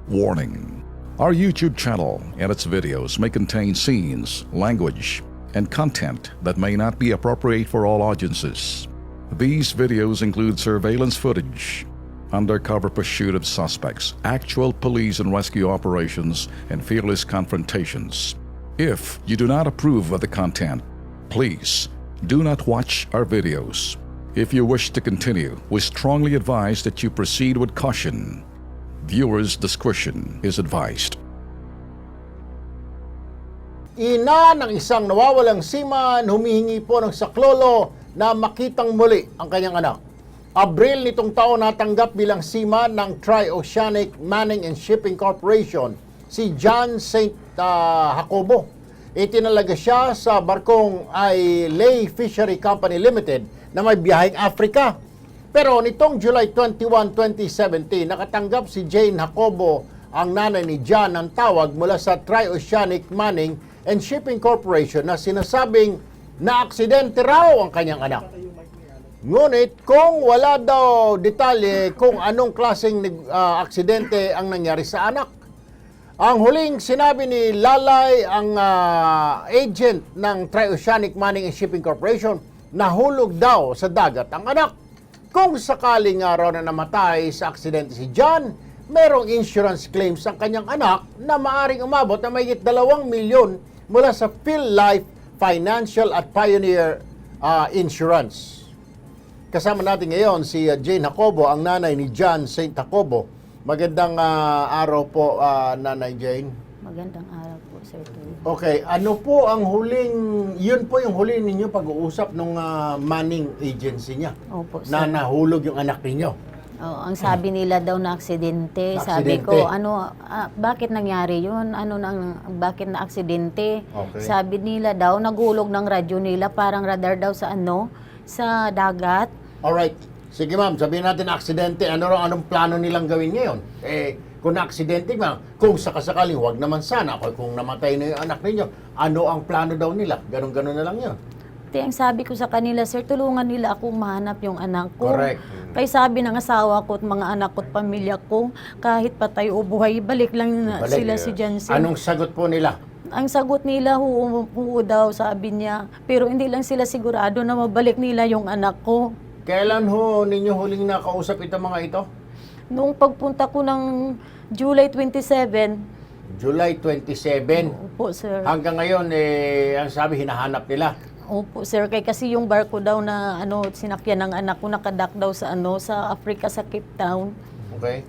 Warning: our YouTube channel and its videos may contain scenes, language, and content that may not be appropriate for all audiences. These videos include surveillance footage, undercover pursuit of suspects, actual police and rescue operations, and fearless confrontations. If you do not approve of the content, please do not watch our videos. If you wish to continue, we strongly advise that you proceed with caution. Viewers' discretion is advised. Ina ng isang nawawalang seaman humihingi po ng saklolo na makitang muli ang kanyang anak. Abril nitong taon natanggap bilang seaman ng Tri-Oceanic Manning and Shipping Corporation si John St. Jacobo. Itinalaga siya sa barkong Islay Fishery Company Limited na may biyaheng Africa. Pero nitong July 21, 2017, nakatanggap si Jane Jacobo, ang nanay ni John, ng tawag mula sa Tri-Oceanic Manning and Shipping Corporation na sinasabing na-aksidente raw ang kanyang anak. Ngunit kung wala daw detalye kung anong klaseng aksidente ang nangyari sa anak. Ang huling sinabi ni Lalay, ang agent ng Tri-Oceanic Manning and Shipping Corporation, nahulog daw sa dagat ang anak. Kung sakaling araw na namatay sa aksidente si John, merong insurance claims ang kanyang anak na maaring umabot na mayigit 2 milyon mula sa PhilLife Financial at Pioneer Insurance. Kasama natin ngayon si Jane Jacobo, ang nanay ni John St. Jacobo. Magandang araw po, Nanay Jane. Magandang araw po, Sir Tulfo. Okay, ano po ang yun po yung huli ninyo pag-uusap nung Manning agency niya? Opo, Na sir. nahulog yung anak ninyo. Oh, ang sabi nila daw na aksidente. Sabi Aksidente. ko, bakit nangyari yun? Bakit na aksidente? Okay. Sabi nila daw, nagulog ng radyo nila, parang radar daw sa dagat. Alright. Sige ma'am, sabihin natin aksidente. Anong plano nilang gawin ngayon? Kung na-aksidente ma'am, kung sakasakaling, huwag naman sana. Kung namatay na yung anak ninyo, ano ang plano daw nila? Ganon-ganon na lang yun. Ang sabi ko sa kanila, sir, tulungan nila akong mahanap yung anak ko. Correct. Kaya sabi ng asawa ko at mga anak ko at pamilya ko, kahit patay o buhay, balik lang Balik, sila si Jansen. Anong sagot po nila? Ang sagot nila, huo daw, sabi niya. Pero hindi lang sila sigurado na mabalik nila yung anak ko. Kailan ho ninyo huling nakausap itong mga ito? Noong pagpunta ko ng July 27, July 27. opo, sir. Hanggang ngayon, ang sabi, hinahanap nila. Opo, sir. Kasi yung barko daw na sinakyan ng anak ko, nakadak daw sa Africa, sa Cape Town. Okay.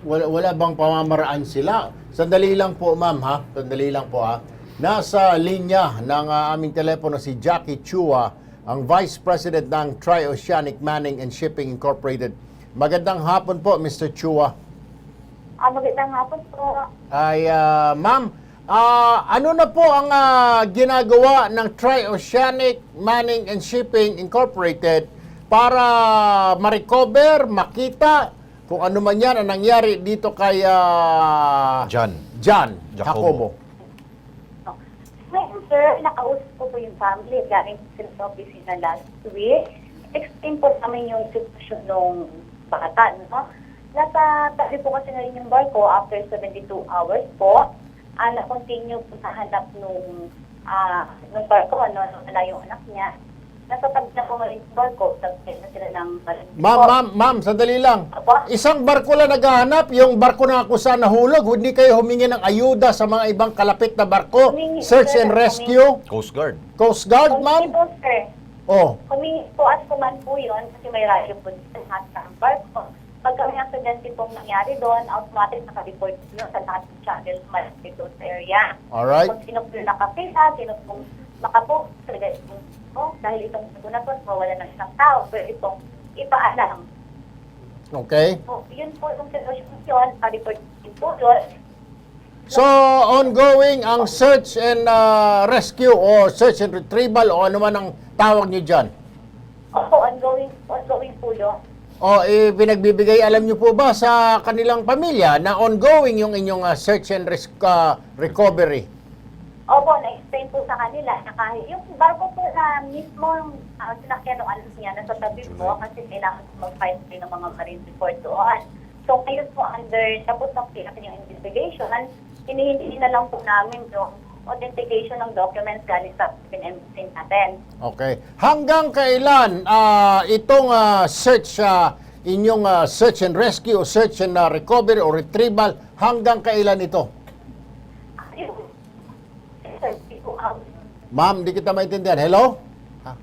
Wala bang pamamaraan sila? Sandali lang po, ma'am, ha? Sandali lang po, ha? Nasa linya ng aming telepono si Jackie Chua, ang Vice President ng Tri-Oceanic Manning and Shipping Incorporated. Magandang hapon po, Mr. Chua. Magandang hapon po. Ma'am, ano na po ang ginagawa ng Tri-Oceanic Manning and Shipping Incorporated para ma-recover, makita kung ano man yan ang nangyari dito kay John Jacobo. Ngayon, sir, nakausap ko po yung family. Galing sila sa opisina last week. Explain po namin yung sitwasyon ng bata, no? Nasa tabi po kasi na rin yung barko after 72 hours po. Na-continue po sa hanap nung barko, wala yung anak niya. Nasa tabi na po nga rin yung barko, tabi na sila ng Ma'am, sandali lang. Apo? Isang barko lang naghahanap, yung barko na kusa nahulog, hindi kayo humingi ng ayuda sa mga ibang kalapit na barko? Humingi, Search sir, and rescue? Coast Guard. Coast Guard, Humingi ma'am? po, sir. Oh, Humingi po at kuman po yun kasi may radyo po sa lahat ng barko. Pagka may aksidente pong nangyari doon, automatic naka-report yun sa lahat ng channels malapit doon sa area. alright. Kung sino po yung nakapila, sino pong makapost, dahil itong sago na po, mawala ng isang tao, pero itong ipaalam. Okay. So, yun po yung sitwasyon yun, naka-report din po yun. So, ongoing ang search and rescue o search and retrieval o ano man ang tawag niyo dyan. Opo, ongoing po yun. O, pinagbibigay, alam niyo po ba sa kanilang pamilya na ongoing yung inyong search and recovery? Opo, na-explain po sa kanila na kahit yung barko po na mismo sinakyan ng anak niya nasa tabi po kasi kailangan mag-file din ng mga marine report doon. So ngayon po tapos na po natin yung investigation, hinihingi na lang po namin yung authentication ng documents galing sa embassy natin. Okay. Hanggang kailan itong search, inyong search and rescue, o search and recovery o retrieval, hanggang kailan ito? Sir, Ma'am, di kita maintindihan. Hello?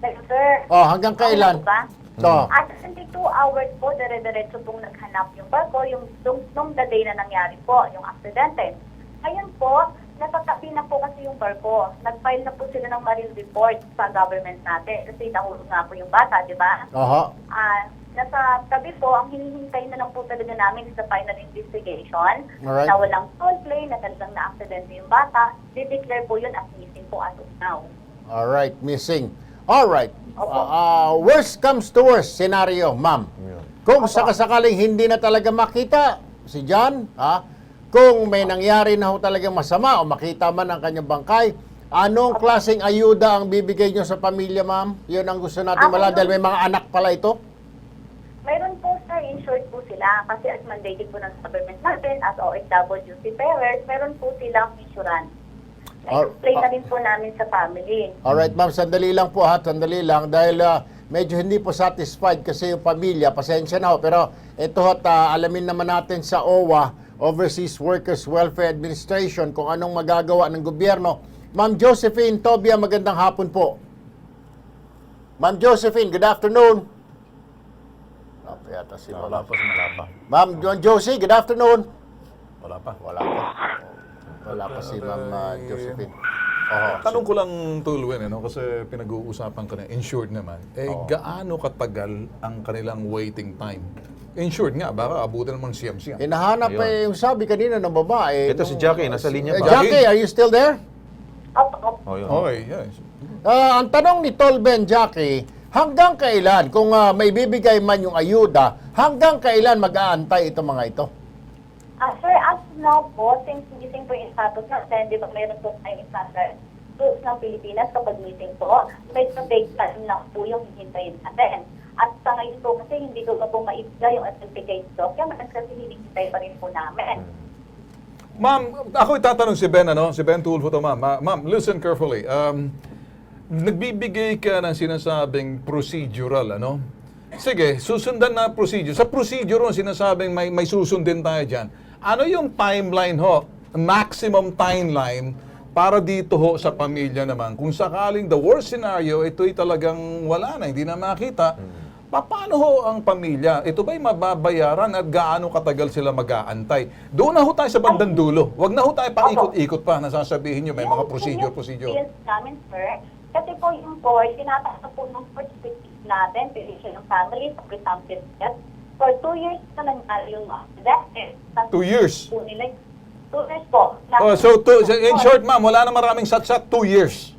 sir. Oh, hanggang kailan? Ano ba? So, At 72 hours po, dire-diretso pong naghanap yung barko, nung the day na nangyari po, yung aksidente. Ngayon po, natatabi na po kasi yung barko. Nag-file na po sila ng marine report sa government natin kasi nahulog nga po yung bata, di ba? aha. Nasa tabi po, ang hinihintay na lang po talaga namin sa final investigation Alright. na walang foul play, na talagang na-accident yung bata. Di-declare po yun as missing po as of now. Alright, missing. Alright. Opo. Worst comes to worst scenario, ma'am. Kung sakasakaling hindi na talaga makita si John, kung may nangyari na ho talagang masama o makita man ang kanyang bangkay, anong klaseng ayuda ang bibigay nyo sa pamilya, ma'am? Yun ang gusto natin malaman dahil may mga anak pala ito. Mayroon po, sir, insured po sila kasi as mandated po ng government natin, as OFW seafarers, meron po silang insurance. Na-explain na rin po namin sa family. Alright, ma'am, sandali lang po sandali lang dahil medyo hindi po satisfied kasi yung pamilya, pasensya na ho, pero ito alamin naman natin sa OWA, Overseas Workers Welfare Administration, kung anong magagawa ng gobyerno. Ma'am Josephine Tobia, magandang hapon po. Ma'am Josephine, good afternoon. Yata si Wala pa. Ma'am Josie, good afternoon. Wala pa. Wala pa si Ma'am Josephine. Tanong ko lang, Tulwin, kasi pinag-uusapan ka na, insured naman. Gaano katagal ang kanilang waiting time? Insured nga, baka abutin naman siyam-siyam. Hinahanap yung sabi kanina ng babae. Ito si Jackie, nasa linya pa. Jackie, are you still there? Opo. Yun. Okay, yes. Ang tanong ni Tolben, Jackie, hanggang kailan, kung may bibigay man yung ayuda, hanggang kailan mag-aantay itong mga ito? Sir, as now po, since missing po yung status natin, di ba mayroon po tayong standard rules ng Pilipinas kapag missing po, medyo take time lang po yung hihintayin natin. At sa ngayon po kasi hindi ko pa po maibigay yung certificate documents kasi hinihintay pa rin po namin. Ma'am, ako itatanong si Ben, si Ben Tulfo to, ma'am. Ma'am, listen carefully. Nagbibigay ka ng sinasabing procedural, Sige, susundan na procedure. Sa procedure sinasabing may susundin tayo dyan. Ano yung timeline maximum timeline para dito sa pamilya naman? Kung sakaling the worst scenario, ito'y talagang wala na, hindi na makita, paano ang pamilya? Ito ba'y mababayaran at gaano katagal sila mag-aantay? Doon na tayo sa bandang dulo. Huwag na tayo paikot-ikot pa na sasabihin nyo may mga procedure. Yes, namin, sir. Kasi po yung board, tinatakot po ng perspective natin, position ng family sa presumptive death. For 2 years na nangyari yung death. 2 years? Po nila. 2 years po. In short, ma'am, wala na maraming satsat, 2 years.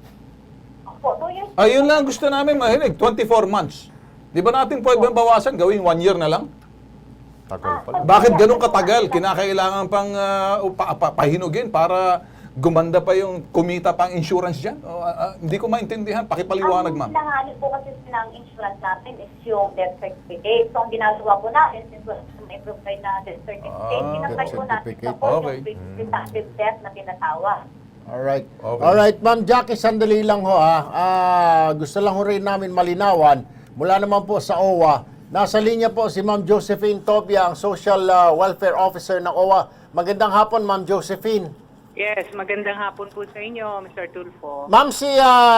Po, 2 years. Ayun lang gusto namin mahinig, 24 months. Di ba natin pwedeng bawasan, gawing 1 year na lang? Tagal pala. Bakit ganun katagal? Kinakailangan pang pahinugin para gumanda pa yung kumita pang insurance dyan? Hindi ko maintindihan. Pakipaliwanag, ma'am. Ang hinahanap po kasi ng insurance natin is yung death certificate. So, ang ginagawa po natin, since may provide na death certificate, pinapay po natin sa po Okay. yung presumptive death na tinatawag. Alright. Okay. Alright, Ma'am Jackie, sandali lang ho gusto lang ho rin namin malinawan, mula naman po sa OWA, nasa linya po si Ma'am Josephine Tobia, ang Social Welfare Officer ng OWA. Magandang hapon, Ma'am Josephine. Yes, magandang hapon po sa inyo, Mr. Tulfo. Ma'am, si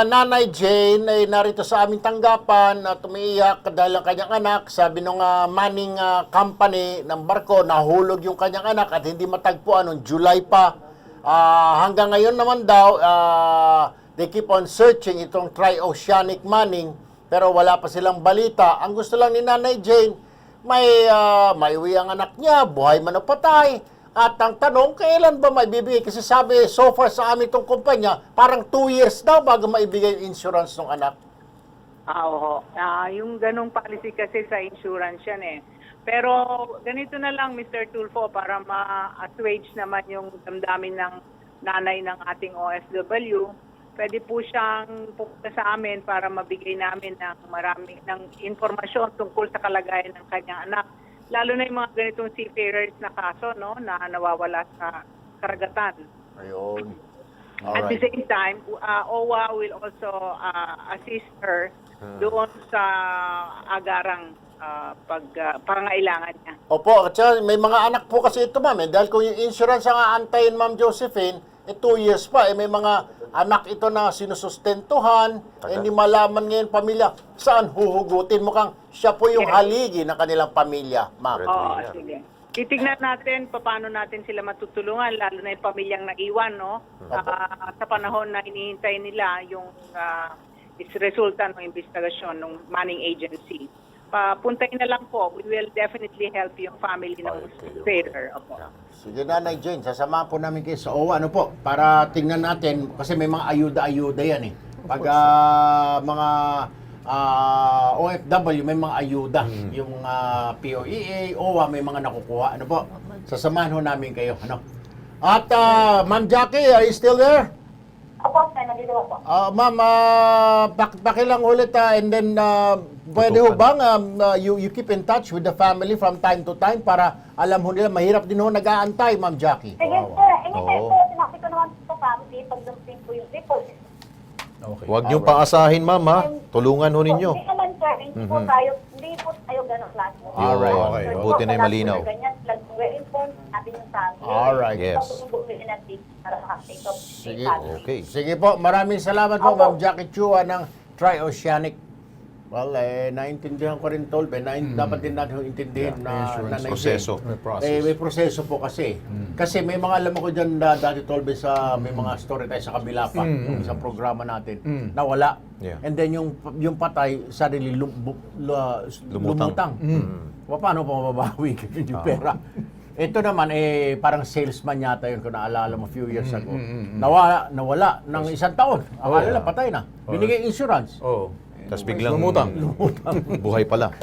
Nanay Jane ay narito sa aming tanggapan at umiiyak dahil ang kanyang anak, sabi nung manning company ng barko, nahulog yung kanyang anak at hindi matagpuan noong July pa. Hanggang ngayon naman daw, they keep on searching itong Tri-Oceanic Manning, pero wala pa silang balita. Ang gusto lang ni Nanay Jane, may uwi ang anak niya, buhay man o patay. At ang tanong, kailan ba maibibigay? Kasi sabi, so far sa amin itong kumpanya, parang 2 years daw bago maibigay yung insurance ng anak. Oo. Yung ganong policy kasi sa insurance yan eh. Pero ganito na lang, Mr. Tulfo, para ma-assuage naman yung damdamin ng nanay ng ating OFW, pwede po siyang pupunta sa amin para mabigay namin ng marami ng informasyon tungkol sa kalagayan ng kanyang anak. lalo na yung mga ganitong seafarers na kaso, no, na nawawala sa karagatan. Ayun. At the Alright. same time, OWA will also assist her doon sa agarang pangailangan niya. Opo, at saka may mga anak po kasi ito, ma'am. Dahil kung yung insurance ang aantayin, Ma'am Josephine, 2 years pa. May mga anak ito na sinusustentuhan. Hindi malaman ngayon pamilya. Saan huhugutin? Mukhang siya po yung haligi ng kanilang pamilya, ma'am. Oo, sige. Titignan natin paano natin sila matutulungan, lalo na yung pamilyang naiwan, no? Sa panahon na hinihintay nila yung resulta ng investigasyon ng manning agency. Puntayin na lang po. We will definitely help yung family ng trader. Opo. Sige, Nanay Jane, sasamahan po namin kayo sa OWA, ano po, para tingnan natin, kasi may mga ayuda-ayuda yan eh. Pag mga OFW, may mga ayuda. Yung POEA, OWA, may mga nakukuha. Ano po, sasamahan ho namin kayo. Ano? At Ma'am Jackie, are you still there? Opo, sir, nandito ako. Ma'am, pakilang ulit and then pwede ho bang you keep in touch with the family from time to time para alam ho nila, mahirap din ho nag-aantay, Ma'am Jackie. Sige, sir. Anytime po, sinabi ko naman po sa family pag dumating po yung report. Okay. Huwag niyo paasahin, ma'am, ha? Tulungan ho ninyo. Hindi naman, sir. Hindi po tayo ganong klase. Alright. Okay, buti na yung malinaw. Ganyan, like, we're informed natin yung family. Alright. Yes. Bumili natin para makatake of Sige. Okay. Sige po, maraming salamat po, Ma'am Jackie Chua ng Tri-Oceanic. Well, naintindihan ko rin, Tolbe, dapat din natin intindihin na Insurance Nanay proseso. Jane. May process. May proseso po kasi. Kasi may mga alam ko dyan dati, Tolbe, sa may mga story tayo sa kabila pa, yung sa programa natin, nawala. Yeah. And then yung patay, suddenly lumutang. Paano pa mababawi yung pera? Ito naman, parang salesman yata yun, kung naalala mo, few years ago. Nawala ng 1 taon. Akala nila, patay na. Binigay insurance. Oh. Tapos biglang Lumutang. buhay pala.